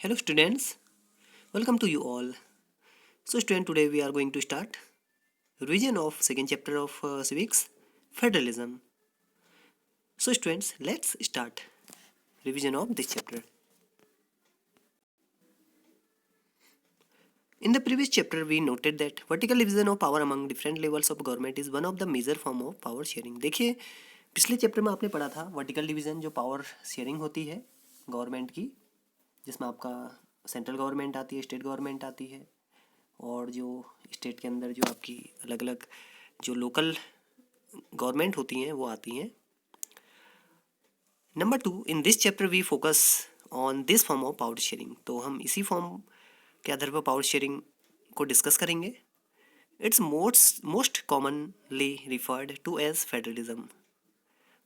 Hello students, welcome to you all. So student, today we are going to start revision of second chapter of civics, federalism. So students, let's start revision of this chapter. In the previous chapter we noted that vertical division of power among different levels of government is one of the major form of power sharing. देखिए पिछले chapter में आपने पढ़ा था vertical division जो power sharing होती है government की, जिसमें आपका सेंट्रल गवर्नमेंट आती है, स्टेट गवर्नमेंट आती है, और जो स्टेट के अंदर जो आपकी अलग अलग जो लोकल गवर्नमेंट होती हैं वो आती हैं. Number 2, in this chapter we focus on this form of power sharing. तो हम इसी फॉर्म के आधार पर पावर शेयरिंग को डिस्कस करेंगे. It's most commonly referred to as federalism,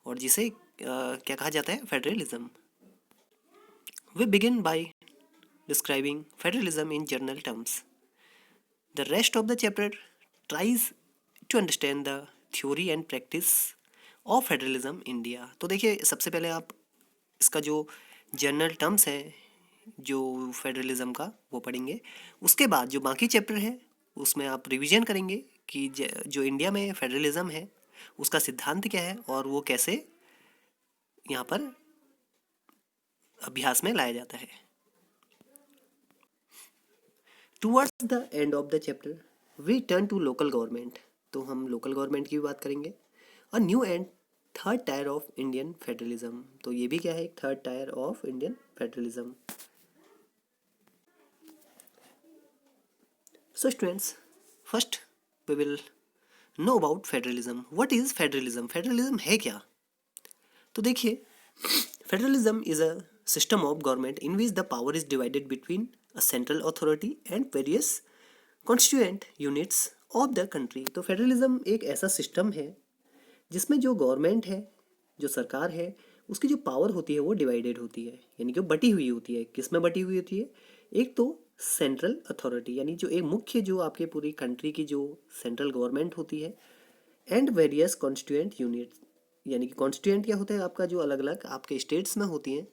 और जिसे क्या कहा जाता है, federalism. We begin by describing federalism in general terms. The rest of the chapter tries to understand the theory and practice of federalism India. तो देखिए सबसे पहले आप इसका जो जनरल टर्म्स है जो फेडरलिज्म का वो पढ़ेंगे. उसके बाद जो बाकी चैप्टर है उसमें आप रिवीजन करेंगे कि जो इंडिया में फेडरलिज्म है उसका सिद्धांत क्या है और वो कैसे यहाँ पर अभ्यास में लाया जाता है. Towards the end of the chapter we turn to local government. तो हम लोकल गवर्नमेंट की भी बात करेंगे. A new and third tier of Indian federalism. तो ये भी क्या है, एक third tier of Indian federalism. So students, first we will know about federalism. What is federalism? Federalism है क्या? तो देखिए, federalism is a system of government in which the power is divided between a central authority and various constituent units of the country. तो federalism एक ऐसा system है जिसमें जो गवर्नमेंट है, जो सरकार है, उसकी जो पावर होती है वो डिवाइडेड होती है, यानी कि बटी हुई होती है. किस में बटी हुई होती है? एक तो सेंट्रल अथॉरिटी, यानी जो एक मुख्य जो आपके पूरी कंट्री की जो सेंट्रल गवर्नमेंट होती है, एंड वेरियस कॉन्स्टिट्यूएंट यूनिट्स, यानी कि कॉन्स्टिट्यूएंट क्या होता है, आपका जो अलग अलग आपके स्टेट्स में होती हैं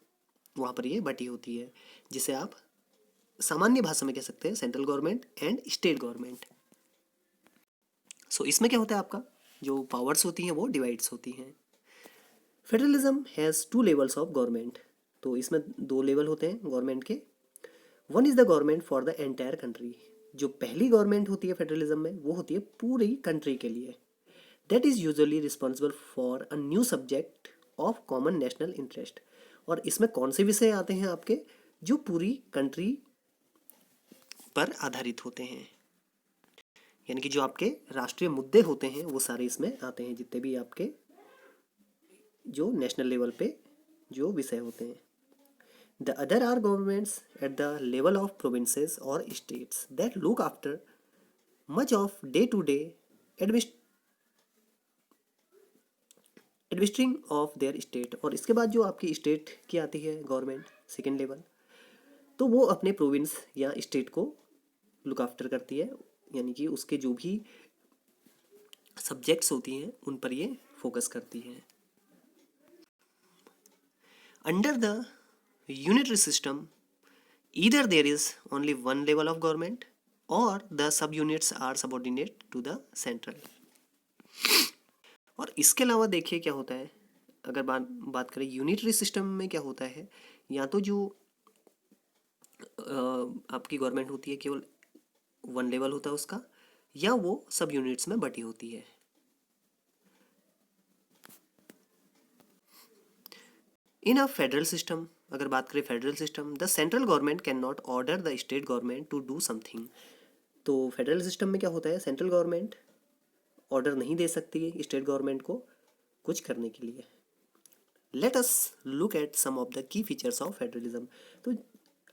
वहाँ पर ये बटी होती है, जिसे आप सामान्य भाषा में कह सकते हैं central government and state government. So इसमें क्या होता है, आपका जो पावर्स होती हैं वो डिवाइड्स होती हैं. Federalism has 2 levels of government. तो इसमें 2 लेवल होते हैं गवर्नमेंट के. One is the government for the entire country. जो पहली गवर्नमेंट होती है फेडरलिज्म में वो होती है पूरी कंट्री के लिए. That is usually responsible for a new subject of common national interest. और इसमें कौन से विषय आते हैं आपके, जो पूरी कंट्री पर आधारित होते हैं, यानी कि जो आपके राष्ट्रीय मुद्दे होते हैं वो सारे इसमें आते हैं, जितने भी आपके जो नेशनल लेवल पे जो विषय होते हैं. The other are governments at the level of provinces और states that look after much of day to day administering of their state. और इसके बाद जो आपकी स्टेट की आती है गवर्नमेंट सेकेंड लेवल, तो वो अपने प्रोविंस या स्टेट को लुक आफ्टर करती है, यानी कि उसके जो भी सब्जेक्ट्स होती हैं उन पर ये फोकस करती है. Under the unitary system either there is only one level of government और the sub units are subordinate to the central. और इसके अलावा देखिए क्या होता है, अगर बात करें यूनिटरी सिस्टम में क्या होता है, या तो जो आपकी गवर्नमेंट होती है केवल वन लेवल होता है उसका, या वो सब यूनिट्स में बटी होती है. इन अ फेडरल सिस्टम, अगर बात करें federal system, the central government can not order the state government to do something. तो फेडरल सिस्टम में क्या होता है, सेंट्रल गवर्नमेंट ऑर्डर नहीं दे सकती है स्टेट गवर्नमेंट को कुछ करने के लिए. Let us look at some of the key features of federalism. तो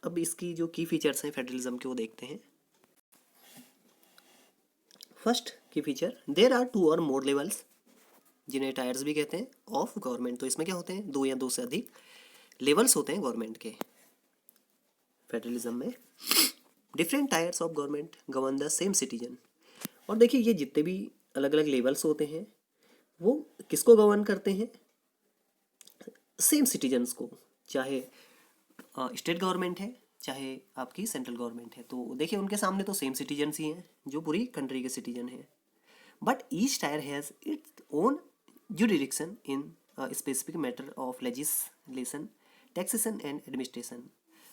अब इसकी जो की फीचर्स हैं फेडरलिज्म के वो देखते हैं. फर्स्ट की फीचर, देयर आर 2 और मोर लेवल्स, जिन्हें टायर्स भी कहते हैं, ऑफ गवर्नमेंट. तो इसमें क्या होते हैं, 2 या 2 से अधिक लेवल्स होते हैं गवर्नमेंट के. फेडरलिज्म में different tyres of government govern the same citizen. और देखिए ये जितने भी अलग अलग लेवल्स होते हैं वो किसको गवर्न करते हैं, सेम सिटीजन्स को. चाहे स्टेट गवर्नमेंट है, चाहे आपकी सेंट्रल गवर्नमेंट है। तो देखिए उनके सामने तो सेम सिटीजन्स ही हैं जो पूरी कंट्री के सिटीजन हैं, but each tyre has its own jurisdiction in a specific matter of legislation, taxation and administration।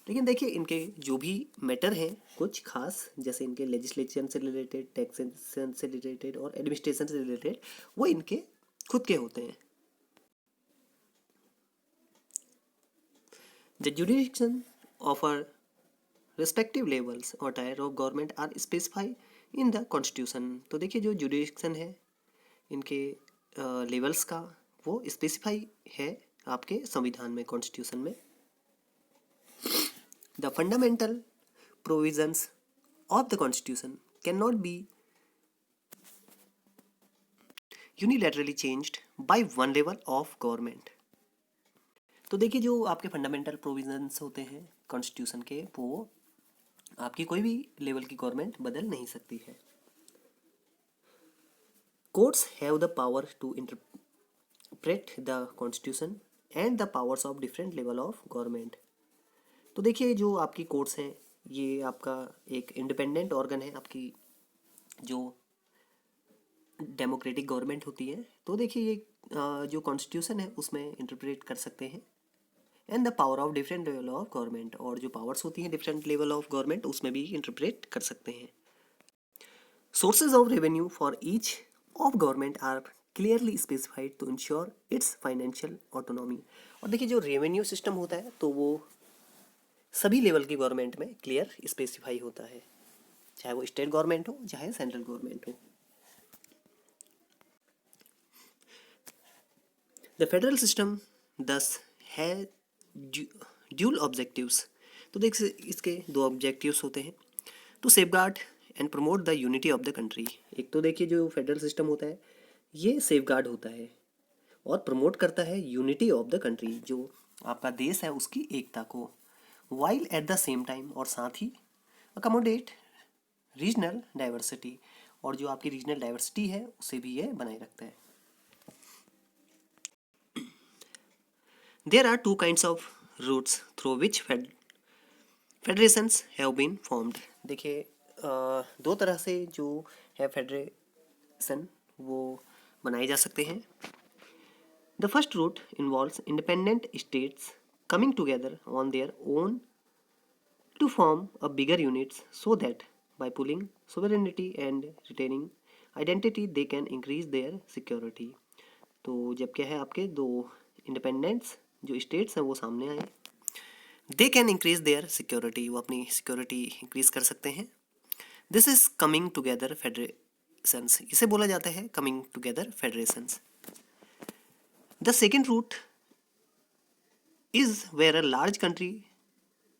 लेकिन देखिए इनके जो भी मैटर हैं कुछ खास, जैसे इनके लेजिस्लेशन से रिलेटेड, टैक्सेशन से रिलेटेड और एडमिनिस्ट्रेशन से रिलेटेड, वो इनके खुद के होते हैं। The jurisdiction of our respective levels or tier of government are specified in the constitution। तो देखिए जो jurisdiction है इनके लेवल्स का वो स्पेसिफाई है आपके संविधान में, कॉन्स्टिट्यूशन में। The fundamental provisions of the constitution can not be unilaterally changed by one level of government. तो देखिए जो आपके फंडामेंटल प्रोविजंस होते हैं कॉन्स्टिट्यूशन के, वो आपकी कोई भी लेवल की गवर्नमेंट बदल नहीं सकती है। Courts have the power to interpret the constitution and the powers of different level of government. तो देखिए जो आपकी कोर्ट्स हैं ये आपका एक इंडिपेंडेंट ऑर्गन है, आपकी जो डेमोक्रेटिक गवर्नमेंट होती है। तो देखिए ये जो कॉन्स्टिट्यूशन है उसमें इंटरप्रेट कर सकते हैं, and the power of different level of government, और जो पावर्स होती हैं डिफरेंट लेवल ऑफ गवर्नमेंट उसमें भी इंटरप्रेट कर सकते हैं। Sources of revenue for each of government are clearly specified to ensure its financial autonomy. और देखिए जो रेवेन्यू सिस्टम होता है तो वो सभी लेवल की गवर्नमेंट में क्लियर स्पेसिफाई होता है, चाहे वो स्टेट गवर्नमेंट हो चाहे सेंट्रल गवर्नमेंट हो। द फेडरल सिस्टम दस है ड्यूल ऑब्जेक्टिव्स। तो देख इसके दो ऑब्जेक्टिव्स होते हैं, to safeguard and promote the unity of the country. एक तो देखिए जो फेडरल सिस्टम होता है ये सेफगार्ड होता है और प्रमोट करता है यूनिटी ऑफ द कंट्री, जो आपका देश है उसकी एकता को, while at the same time, और साथ ही अकोमोडेट रीजनल डाइवर्सिटी, और जो आपकी रीजनल डाइवर्सिटी है उसे भी ये बनाए रखता है। There are two kinds of routes through which federations have been formed. देखिए दो तरह से जो है फेडरेशन वो बनाए जा सकते हैं। The first route involves independent states coming together on their own to form a bigger units so that by pooling sovereignty and retaining identity they can increase their security। तो जब क्या है आपके दो इंडिपेंडेंट्स जो स्टेट्स हैं वो सामने आए, they can increase their security, वो अपनी सिक्योरिटी इंक्रीज कर सकते हैं। This is coming together federations, इसे बोला जाता है coming together federations. The second route is where a large country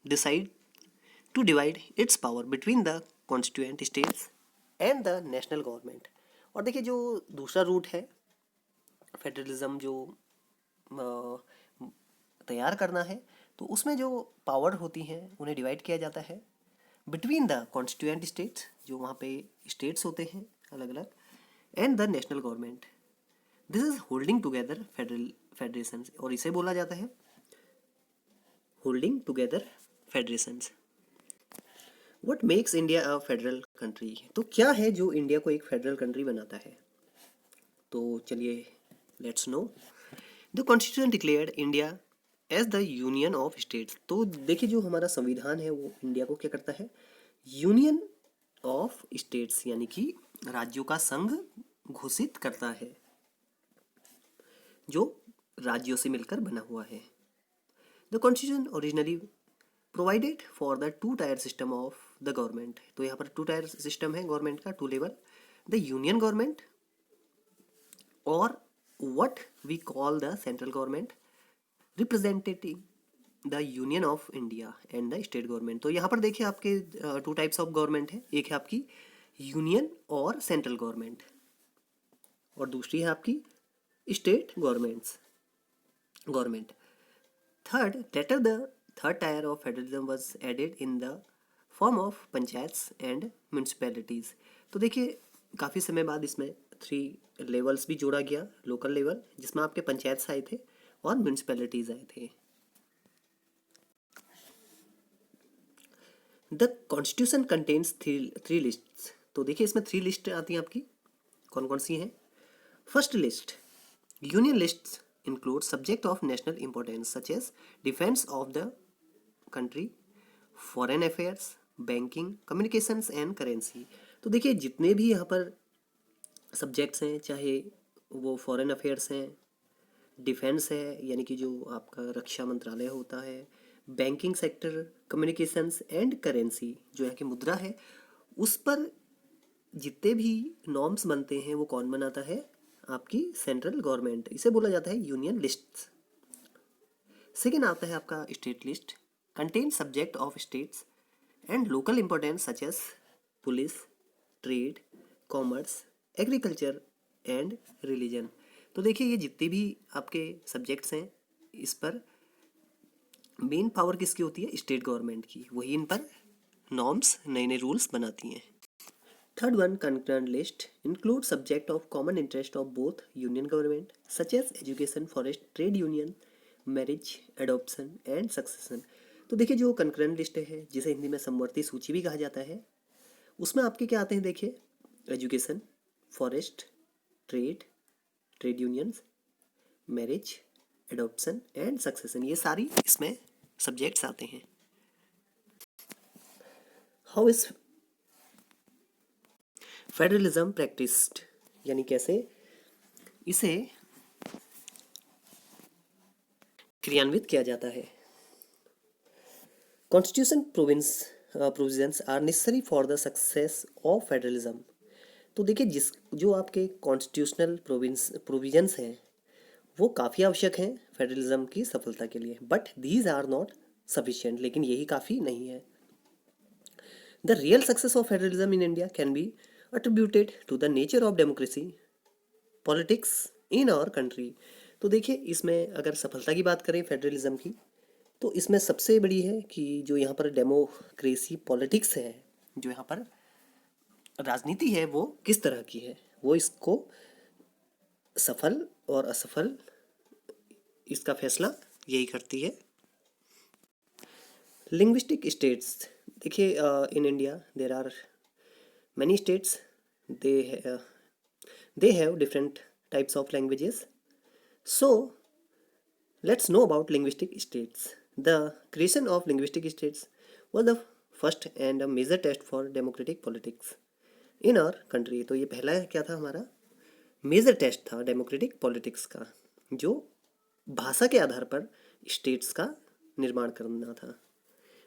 decide to divide its power between the constituent states and the national government। और देखिए जो दूसरा रूट है फेडरलिज्म जो तैयार करना है, तो उसमें जो पावर होती हैं उन्हें डिवाइड किया जाता है बिटवीन द कॉन्स्टिट्यूएंट स्टेट्स, जो वहाँ पे स्टेट्स होते हैं अलग अलग, and the national government. This is holding together federation, और इसे बोला जाता है holding together federations. What makes India a federal country. तो क्या है जो इंडिया को एक फेडरल कंट्री बनाता है, तो चलिए let's know. The constitution declared India as the union of states. तो देखिए जो हमारा संविधान है वो इंडिया को क्या करता है, यूनियन ऑफ स्टेट्स यानी कि राज्यों का संघ घोषित करता है जो राज्यों से मिलकर बना हुआ है। The constitution originally provided for the two tier system of the government. तो यहाँ पर टू टायर सिस्टम है गवर्नमेंट का, two level, the union government और what we call the central government representative the union of India and the state government. तो यहाँ पर देखिए आपके टू टाइप्स ऑफ गवर्नमेंट है, एक है आपकी यूनियन और सेंट्रल गवर्नमेंट, और दूसरी है आपकी state government. Third, later the third tier of federalism was added in the form of panchayats and municipalities। तो देखिए काफ़ी समय बाद इसमें 3 लेवल्स भी जोड़ा गया, लोकल लेवल जिसमें आपके पंचायत आए थे और म्यूनिसपैलिटीज़ आए थे। The constitution contains three lists. तो देखिए इसमें 3 लिस्ट आती हैं आपकी, कौन कौन सी हैं। First list, union list include subject of national importance such as defence of the country, foreign affairs, banking, communications and currency. तो देखिए जितने भी यहाँ पर सब्जेक्ट्स हैं, चाहे वो फॉरेन अफेयर्स हैं, डिफेंस है यानी कि जो आपका रक्षा मंत्रालय होता है, banking sector, communications and currency जो है कि मुद्रा है, उस पर जितने भी नॉर्म्स बनते हैं वो कौन बनाता है, आपकी सेंट्रल गवर्नमेंट। इसे बोला जाता है यूनियन लिस्ट। सेकेंड आता है आपका state list, contain subject of states and local importance such as police, trade, commerce, agriculture and religion. तो देखिए ये जितने भी आपके सब्जेक्ट्स हैं, इस पर मेन पावर किसकी होती है, स्टेट गवर्नमेंट की, वही इन पर नॉर्म्स, नए नए रूल्स बनाती हैं। Third one, concurrent list include subject of common interest of both union government such as education, forest, trade union, marriage, adoption and succession. तो देखिए जो कंकरेंट लिस्ट है, जिसे हिंदी में समवर्ती सूची भी कहा जाता है, उसमें आपके क्या आते हैं, देखिए education, forest, trade, trade unions, marriage, adoption and succession, ये सारी इसमें सब्जेक्ट्स आते हैं। हाउ इज फेडरलिज्म प्रैक्टिस्ड, यानी कैसे इसे क्रियान्वित किया जाता है। Constitution provisions are necessary for the success of federalism. तो देखिए जिस जो आपके कॉन्स्टिट्यूशनल प्रोविजंस हैं वो काफ़ी आवश्यक हैं फेडरलिज्म की सफलता के लिए, but these are not sufficient, लेकिन यही काफ़ी नहीं है। The real success of federalism in India can be attributed to the nature of democracy politics in our country। तो देखिए इसमें अगर सफलता की बात करें फेडरलिज्म की, तो इसमें सबसे बड़ी है कि जो यहाँ पर डेमोक्रेसी पॉलिटिक्स है, जो यहाँ पर राजनीति है, वो किस तरह की है, वो इसको सफल और असफल इसका फैसला यही करती है। लिंग्विस्टिक स्टेट्स, देखिए in India there are many states, they they have different types of languages. So let's know about linguistic states. The creation of linguistic states was the first and a major test for democratic politics in our country। तो ये पहला क्या था, हमारा major test था democratic politics का, जो भाषा के आधार पर स्टेट्स का निर्माण करना था।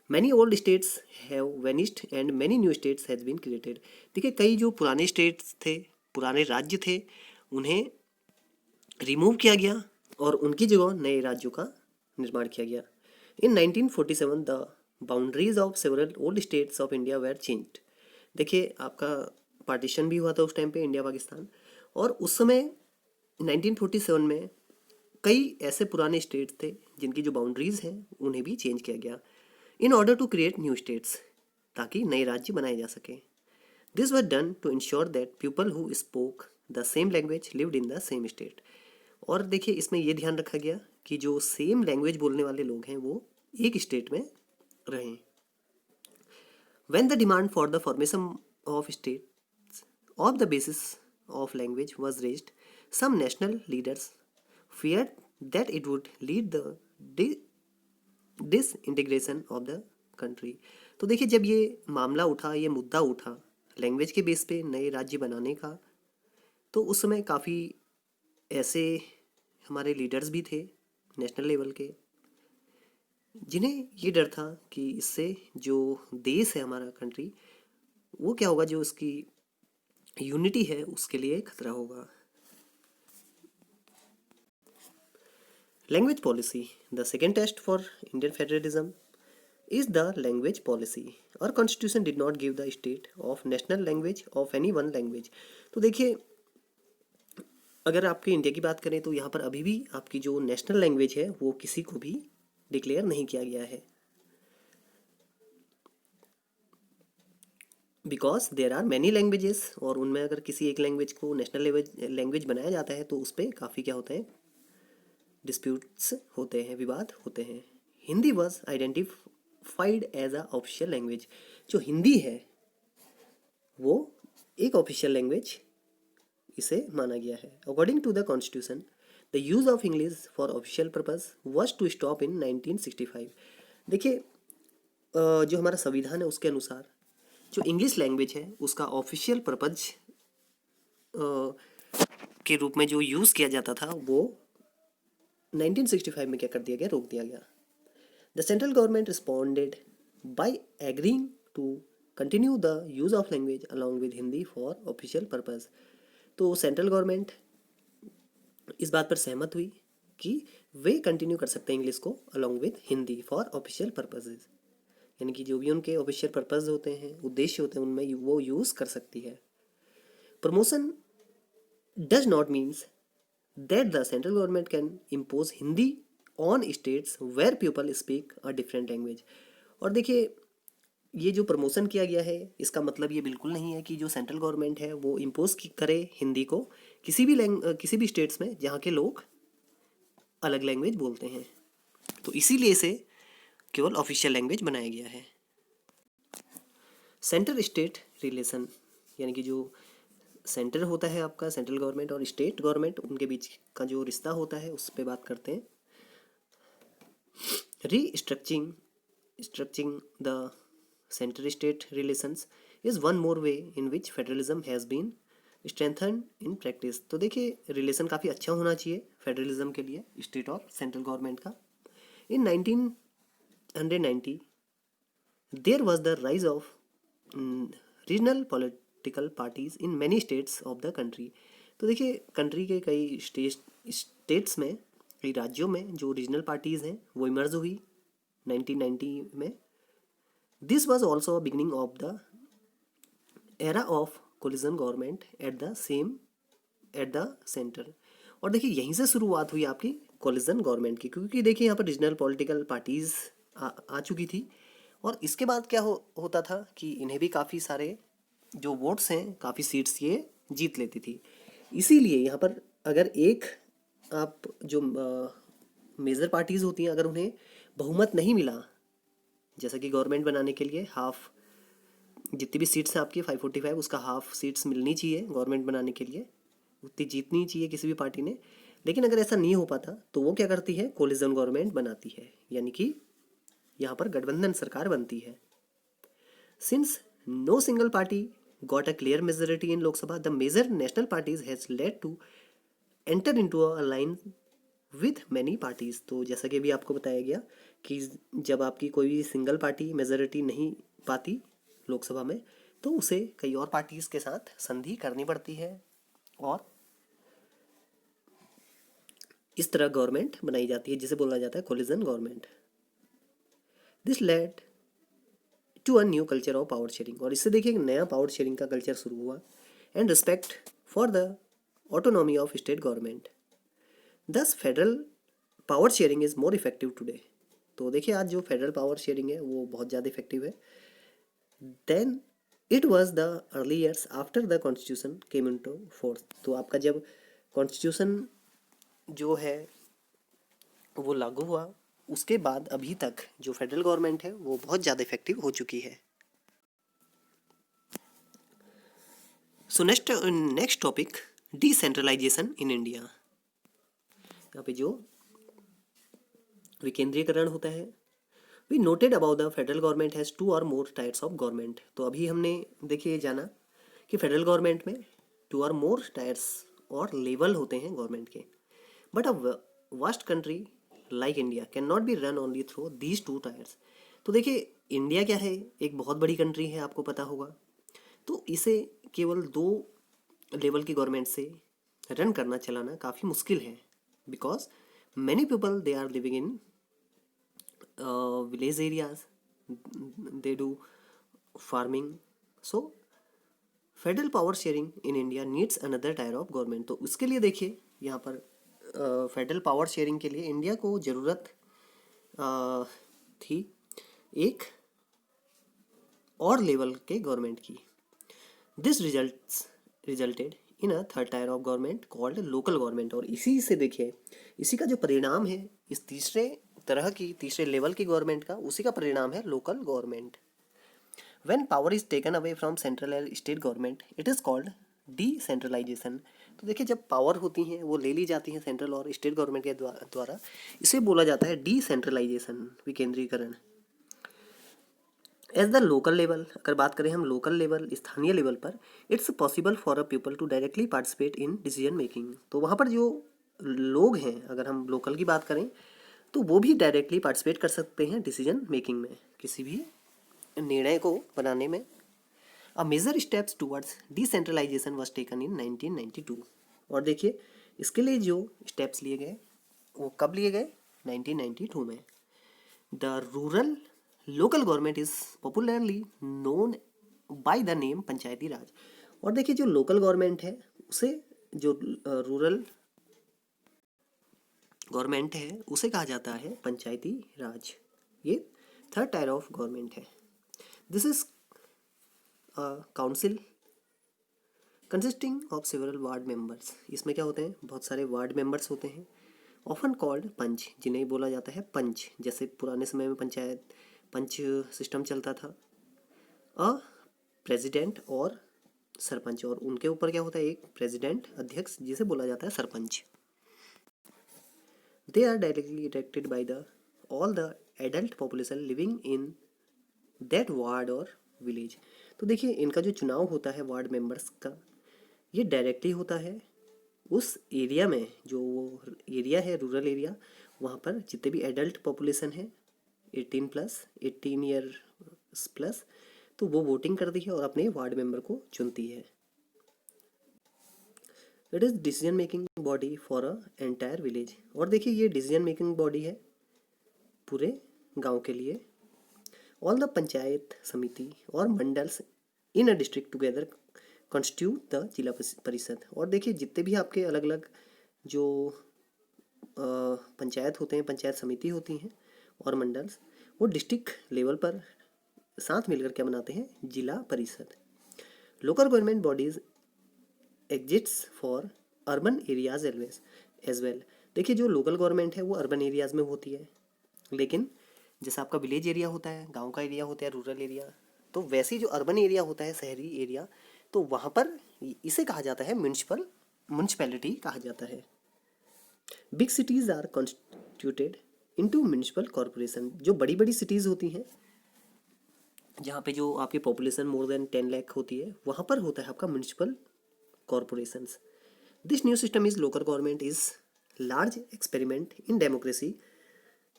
Many old states have vanished and many new states has been created। देखिए कई जो पुराने स्टेट्स थे, पुराने राज्य थे, उन्हें रिमूव किया गया और उनकी जगह नए राज्यों का निर्माण किया गया। In 1947 the boundaries of several old states of India were changed. देखिए आपका पार्टीशन भी हुआ था उस टाइम पे इंडिया पाकिस्तान, और उस समय 1947 में कई ऐसे पुराने स्टेट्स थे जिनकी जो बाउंड्रीज हैं उन्हें भी चेंज किया गया in order to create new states, ताकि नए राज्य बनाए जा सके। This was done to ensure that people who spoke the same language lived in the same state. और देखिए इसमें यह ध्यान रखा गया कि जो सेम लैंग्वेज बोलने वाले लोग हैं वो एक स्टेट में रहें। When the demand for the formation of states of the basis of language was raised, some national leaders feared that it would lead the disintegration of the country. तो देखिए जब ये मामला उठा, ये मुद्दा उठा लैंग्वेज के बेस पे नए राज्य बनाने का, तो उस समय काफ़ी ऐसे हमारे लीडर्स भी थे नेशनल लेवल के, जिन्हें ये डर था कि इससे जो देश है हमारा कंट्री, वो क्या होगा, जो उसकी यूनिटी है उसके लिए खतरा होगा। Language policy, the second test for Indian federalism is the language policy। Our constitution did not give the state of national language of any one language। तो देखिए अगर आपके इंडिया की बात करें तो यहाँ पर अभी भी आपकी जो नेशनल लैंग्वेज है वो किसी को भी डिक्लेयर नहीं किया गया है, because there are many languages, और उनमें अगर किसी एक लैंग्वेज को नेशनल लैंग्वेज बनाया जाता है तो उस पर काफ़ी क्या होते हैं, डिस्प्यूट्स होते हैं, विवाद होते हैं। Hindi was classified as a official language. जो हिंदी है वो एक ऑफिशियल लैंग्वेज इसे माना गया है। According to the constitution the use of English for official purpose was to stop in 1965। देखिए जो हमारा संविधान है उसके अनुसार जो इंग्लिश लैंग्वेज है उसका ऑफिशियल पर्पज के रूप में जो यूज़ किया जाता था वो 1965 में क्या कर दिया गया, रोक दिया गया। The central government responded by agreeing to continue the use of language along with Hindi for official purpose. तो सेंट्रल गवर्नमेंट इस बात पर सहमत हुई कि वे कंटिन्यू कर सकते हैं इंग्लिश को along with Hindi for official purposes, यानी कि जो भी उनके ऑफिशियल पर्पज होते हैं, उद्देश्य होते हैं, उनमें वो यूज़ कर सकती है। Promotion does not means that the central government can impose Hindi on states where people speak a different language. और देखिए ये जो प्रमोशन किया गया है इसका मतलब ये बिल्कुल नहीं है कि जो सेंट्रल गवर्नमेंट है वो इम्पोज करे हिंदी को किसी भी स्टेट्स में जहाँ के लोग अलग लैंग्वेज बोलते हैं। तो इसीलिए इसे केवल ऑफिशियल लैंग्वेज बनाया गया है। सेंटर स्टेट रिलेशन, यानी कि जो सेंटर होता है आपका सेंट्रल गवर्नमेंट और स्टेट गवर्नमेंट, उनके बीच का जो रिश्ता होता है उस पर बात करते हैं। Structuring the centre state relations is one more way in which federalism has been strengthen in practice. तो देखिए रिलेशन काफ़ी अच्छा होना चाहिए फेडरलिज्म के लिए स्टेट और सेंट्रल गवर्नमेंट का। In 1990 there was the rise of regional political parties in many states of the country. तो देखिए कंट्री के कई स्टेट्स में, कई राज्यों में जो रीजनल पार्टीज़ हैं वो इमर्ज हुई 1990 में। This was also beginning of the era of collision government at the centre. और देखिए यहीं से शुरुआत हुई आपकी कोलिजन गवर्नमेंट की, क्योंकि देखिए यहाँ पर रीजनल पॉलिटिकल पार्टीज़ आ चुकी थी। और इसके बाद क्या होता था कि इन्हें भी काफ़ी सारे जो वोट्स हैं, काफ़ी सीट्स ये जीत लेती थी। इसीलिए यहाँ पर अगर एक आप जो मेजर पार्टीज़ होती हैं अगर उन्हें बहुमत नहीं मिला, जैसा कि गवर्नमेंट बनाने के लिए हाफ जितनी भी सीट्स हैं आपकी 545 उसका हाफ सीट्स मिलनी चाहिए गवर्नमेंट बनाने के लिए, उतनी जीतनी चाहिए किसी भी पार्टी ने। लेकिन अगर ऐसा नहीं हो पाता तो वो क्या करती है, कोलिजन गवर्नमेंट बनाती है, यानी कि यहाँ पर गठबंधन सरकार बनती है। Since no single party got a clear majority in Lok Sabha the major national parties has led to enter into a line with many parties. तो जैसा कि अभी आपको बताया गया कि जब आपकी कोई भी सिंगल पार्टी मेजोरिटी नहीं पाती लोकसभा में तो उसे कई और पार्टीज के साथ संधि करनी पड़ती है और इस तरह गवर्नमेंट बनाई जाती है जिसे बोला जाता है coalition government. This led to a new culture of power sharing. और इससे देखिए एक नया पावर शेयरिंग का कल्चर शुरू हुआ and respect for the autonomy of state government. Thus federal power sharing is more effective today. तो देखिए आज जो फेडरल पावर शेयरिंग है वो बहुत ज़्यादा इफेक्टिव है than it was the early years after the constitution came into force. तो आपका जब कॉन्स्टिट्यूशन जो है वो लागू हुआ उसके बाद अभी तक जो फेडरल गवर्नमेंट है वो बहुत ज़्यादा इफेक्टिव हो चुकी है। So next topic decentralisation in India. यहाँ पे जो विकेंद्रीकरण होता है, we noted about the federal government has 2 और मोर टायर्स ऑफ गवर्नमेंट। तो अभी हमने देखिए जाना कि फेडरल गवर्नमेंट में 2 और मोर टायर्स और लेवल होते हैं गवर्नमेंट के। But a vast country like India can not be run only through these 2 tyres. तो देखिए इंडिया क्या है, एक बहुत बड़ी कंट्री है, आपको पता होगा। तो इसे केवल 2 लेवल की गवर्नमेंट से रन करना चलाना काफ़ी मुश्किल है, because many people they are living in village areas, they do farming. So federal power sharing in India needs another tier of government. तो उसके लिए देखिए यहाँ पर फेडरल पावर शेयरिंग के लिए इंडिया को ज़रूरत थी एक और लेवल के गवर्नमेंट की। This resulted in a third tier of government called local government. और इसी से देखिए इसी का जो परिणाम है, इस तीसरे तरह की, तीसरे लेवल की गवर्नमेंट का, उसी का परिणाम है local government. When power is taken away from central or state government, it is called decentralization। तो देखिए जब पावर होती हैं वो ले ली जाती हैं सेंट्रल और स्टेट गवर्नमेंट के द्वारा, इसे बोला जाता है डिसेंट्रलाइजेशन, विकेंद्रीकरण। एज द लोकल लेवल, अगर बात करें हम लोकल लेवल, स्थानीय लेवल पर, it's possible for a people to directly participate in decision making. तो वहाँ पर जो लोग हैं, अगर हम लोकल की बात करें तो वो भी डायरेक्टली पार्टिसिपेट कर सकते हैं डिसीजन मेकिंग में, किसी भी निर्णय को बनाने में। A major steps towards decentralisation was taken in 1992। और देखिए इसके लिए जो स्टेप्स लिए गए वो कब लिए गए, 1992 में। The rural local government is popularly known by the name Panchayati Raj. और देखिए जो लोकल गवर्नमेंट है उसे, जो रूरल गवर्नमेंट है उसे कहा जाता है पंचायती राज। ये थर्ड टायर ऑफ गवर्नमेंट है। This is council consisting of several ward members. इसमें क्या होते हैं, बहुत सारे वार्ड मेंबर्स होते हैं। ऑफन कॉल्ड पंच, जिन्हें बोला जाता है पंच, जैसे पुराने समय में पंच सिस्टम चलता था। अ प्रेसिडेंट और सरपंच, और उनके ऊपर क्या होता है, एक प्रेसिडेंट, अध्यक्ष, जिसे बोला जाता है sarpanch. They are directly elected by the all the adult population living in that ward और विलेज। तो देखिए इनका जो चुनाव होता है वार्ड मेंबर्स का, ये डायरेक्टली होता है उस एरिया में, जो वो एरिया है रूरल एरिया, वहाँ पर जितने भी एडल्ट पॉपुलेशन है 18 ईयर्स प्लस, तो वो वोटिंग करती है और अपने वार्ड मेंबर को चुनती है। It is decision making body for a entire village. और देखिए ये डिसीजन मेकिंग बॉडी है पूरे गांव के लिए। ऑल द पंचायत समिति और mandals in a district together constitute the zila parishad. और देखिए जितने भी आपके अलग अलग जो पंचायत होते हैं, पंचायत समिति होती हैं और मंडल्स, वो डिस्ट्रिक्ट लेवल पर साथ मिलकर क्या बनाते हैं, Zila Parishad. Local government bodies exists for urban areas as well. देखिए जो लोकल गवर्नमेंट है वो अर्बन एरियाज में होती है, लेकिन जैसा आपका विलेज एरिया होता है, गांव का एरिया होता है, रूरल एरिया, तो वैसे ही जो अर्बन एरिया होता है, शहरी एरिया, तो वहाँ पर इसे कहा जाता है म्यूनिसिपैलिटी कहा जाता है। Big cities are constituted into municipal corporation. जो बड़ी बड़ी सिटीज़ होती हैं, जहाँ पे जो आपकी पॉपुलेशन मोर देन 10 लाख होती है, वहाँ पर होता है आपका municipal corporations. This new system is local government is large experiment in democracy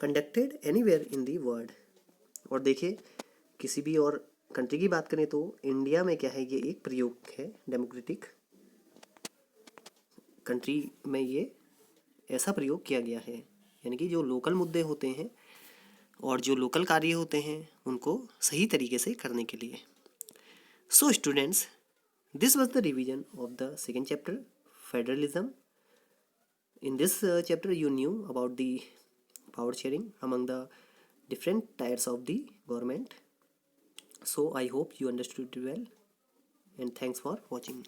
conducted anywhere in the world. और देखिए किसी भी और कंट्री की बात करें तो इंडिया में क्या है, ये एक प्रयोग है डेमोक्रेटिक कंट्री में, ये ऐसा प्रयोग किया गया है, यानी कि जो लोकल मुद्दे होते हैं और जो लोकल कार्य होते हैं उनको सही तरीके से करने के लिए। So students, this was the revision of the second chapter, federalism. In this chapter you knew about the power sharing among the different tiers of the government. So I hope you understood it well, and thanks for watching.